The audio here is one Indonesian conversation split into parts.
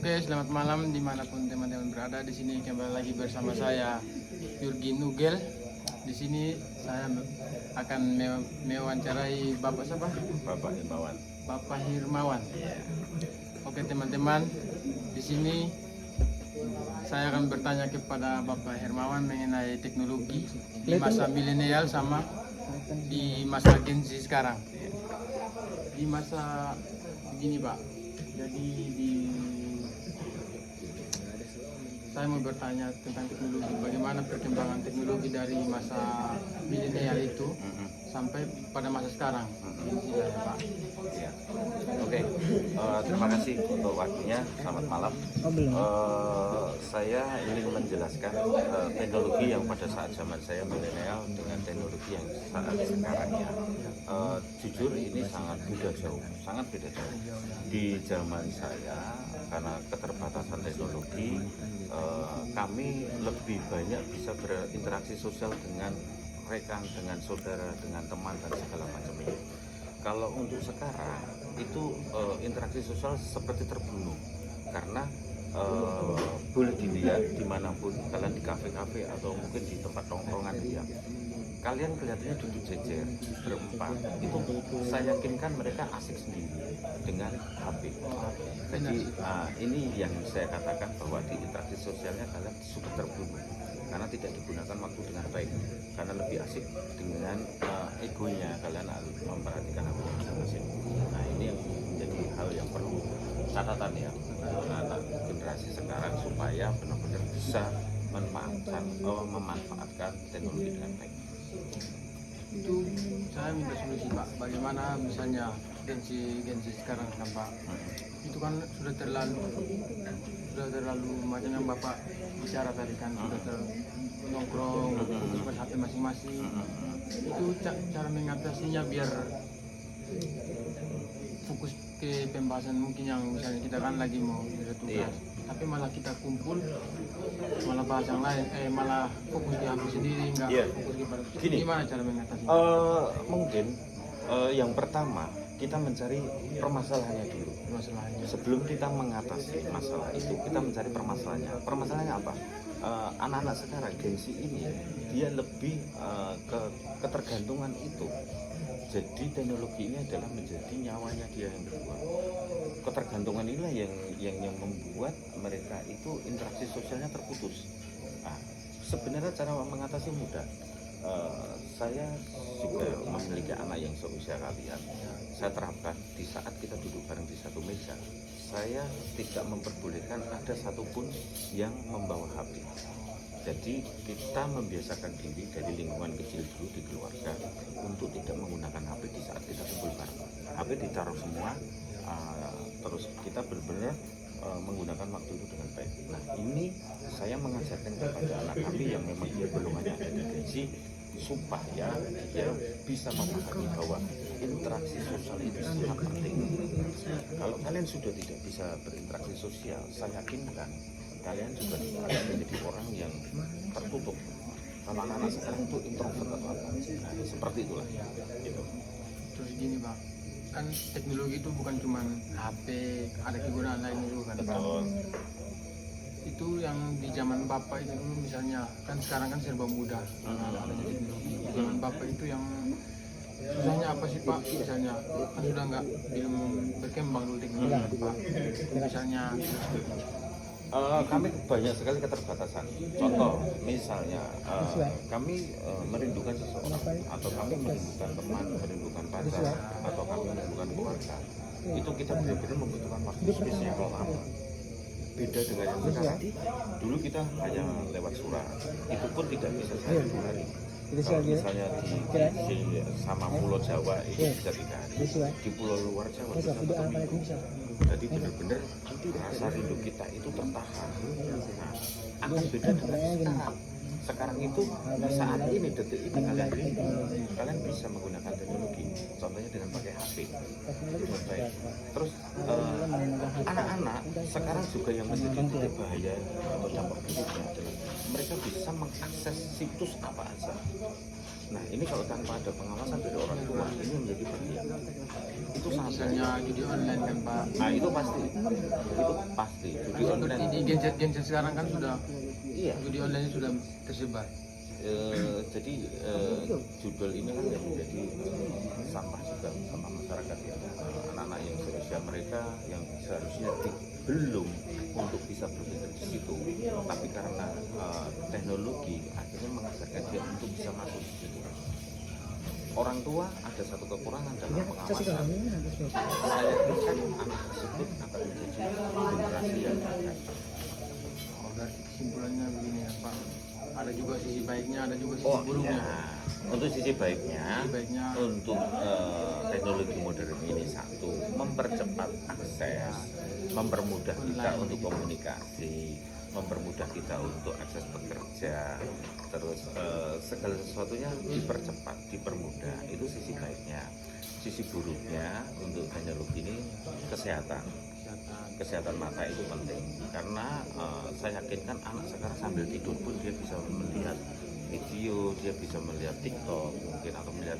Oke, selamat malam dimanapun teman-teman berada. Di sini kembali lagi bersama saya Yurgi Nugel. Di sini saya akan mewawancarai Bapak siapa? Bapak Hirmawan. Bapak Hirmawan. Oke teman-teman, di sini saya akan bertanya kepada Bapak Hirmawan mengenai teknologi di masa milenial sama di masa Gen Z sekarang. Di masa begini Pak, jadi saya mau bertanya tentang teknologi, bagaimana perkembangan teknologi dari masa milenial itu sampai pada masa sekarang. Pak. Ya. Oke, terima kasih untuk waktunya. Selamat malam. Saya ingin menjelaskan teknologi yang pada saat zaman saya milenial dengan teknologi yang saat sekarang ya. Jujur ini sangat beda jauh. Di zaman saya, karena keterbatasan teknologi, kami lebih banyak bisa berinteraksi sosial dengan rekan, dengan saudara, dengan teman dan segala macam ini. Kalau untuk sekarang itu interaksi sosial seperti terbunuh karena boleh dilihat dimanapun kalian di kafe-kafe atau mungkin di tempat nongkrongan ya, kalian kelihatannya duduk jejer berempat, itu saya yakinkan mereka asik sendiri dengan HP. Jadi ini yang saya katakan bahwa di interaksi sosialnya kalian sudah terbunuh karena tidak digunakan waktu dengan baik, karena lebih asik dengan egonya kalian harus memperhatikan apa yang masing-masing. Nah ini yang menjadi hal yang perlu catatan ya anak generasi sekarang supaya benar-benar bisa memanfaatkan teknologi dengan baik. Itu saya minta solusi Pak, bagaimana misalnya Gen Z sekarang kan Pak, itu kan sudah terlalu macam yang Bapak bicara tadi kan, sudah nongkrong fokus HP masing-masing. Itu cara mengatasinya biar fokus ke pembahasan mungkin yang misalnya kita kan lagi mau ada tugas, tapi malah kita kumpul malah bahas yang lain, malah fokus di HP sendiri, enggak fokus di pada. Gimana cara mengatasi? Mungkin yang pertama kita mencari permasalahannya dulu. Sebelum kita mengatasi masalah itu, kita mencari permasalahannya. Permasalahannya apa? Anak-anak sekarang Gen Z ini dia lebih ke ketergantungan itu. Jadi teknologi ini adalah menjadi nyawanya dia yang kedua. Ketergantungan inilah yang membuat mereka itu interaksi sosialnya terputus. Nah, sebenarnya cara mengatasi mudah. Saya juga memiliki anak yang seusia kalian. Saya terapkan di saat kita duduk bareng di satu meja, saya tidak memperbolehkan ada satupun yang membawa HP. Jadi kita membiasakan diri dari lingkungan kecil dulu di keluarga untuk tidak menggunakan HP di saat kita kumpul bareng. HP ditaruh semua, terus kita benar-benar menggunakan waktu itu dengan baik. Nah ini saya mengajarkan kepada anak kami yang memang dia belum hanya ada di Gen Z, supaya dia bisa memahami bahwa interaksi sosial itu sangat penting. Kalau kalian sudah tidak bisa berinteraksi sosial, saya yakinkan kalian juga akan menjadi orang yang tertutup. Kalau anak-anak sekarang itu introvert atau apa, nah, seperti itulah. Gitu. Terus gini Pak, kan teknologi itu bukan cuma HP, ada kegunaan lain juga kan. Betul. Itu yang di zaman Bapak itu dulu misalnya, kan sekarang kan serba mudah, adanya teknologi. Di zaman Bapak itu yang susahnya apa sih Pak? Misalnya kan sudah belum berkembang dulu teknologi Pak. Misalnya kami banyak sekali keterbatasan. Contoh, misalnya kami merindukan seseorang, atau kami merindukan teman, merindukan pacar, atau kami merindukan keluarga. Itu kita benar-benar membutuhkan waktu spesial lama. Beda dengan yang sekarang. Dulu kita hanya lewat surat, itu pun tidak bisa sehari dua hari. Kalau misalnya di sama Pulau Jawa itu bisa 3 hari, di pulau luar Jawa bisa 1 minggu. Jadi benar-benar rasa rindu kita itu tertahan. Nah, akan beda dengan sekarang. Sekarang itu saat ini, detik ini kalian rindu, kalian bisa menggunakan teknologi. Contohnya dengan pakai HP. Dengan baik. Terus anak-anak sekarang juga yang menjadi titik bahaya atau dampak buruknya adalah mereka bisa mengakses situs apa aja. Nah ini kalau tanpa ada pengawasan dari orang tua ini menjadi bahaya. Itu sangat misalnya judi online kan Pak. Nah itu pasti judi genset sekarang kan sudah Iya. judi online sudah tersebar. Jadi judul ini kan yang menjadi sampah juga sama masyarakat ya. Anak-anak yang seusia mereka yang seharusnya belum untuk bisa berpikir di situ, tapi karena teknologi akhirnya mengajarkan dia untuk bisa masuk di situ. Orang tua ada satu kekurangan dalam pengawasan. Saya yakin anak tersebut akan menjadi generasi yang akan. Oh, berarti kesimpulannya begini ya Pak, ada juga sisi baiknya, ada juga sisi Oh buruknya. iya, untuk sisi baiknya, Sisi baiknya untuk teknologi modern ini satu mempercepat akses, mempermudah kita Online. untuk komunikasi, mempermudah kita untuk akses bekerja, terus segala sesuatunya dipercepat, dipermudah. Itu sisi baiknya. Sisi buruknya untuk teknologi ini kesehatan. Kesehatan mata itu penting karena saya yakin kan anak sekarang sambil tidur pun dia bisa melihat video, dia bisa melihat TikTok mungkin atau melihat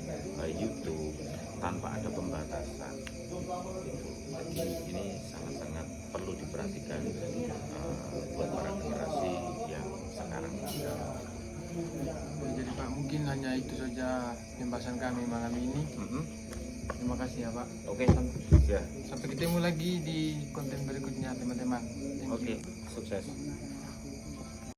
YouTube tanpa ada pembatasan. Jadi ini sangat-sangat perlu diperhatikan buat para generasi yang sekarang. Jadi Pak, mungkin hanya itu saja pembahasan kami malam ini. Terima kasih ya Pak. Oke, ya. Sampai ketemu lagi di konten berikutnya teman-teman. Thank you. Oke, sukses.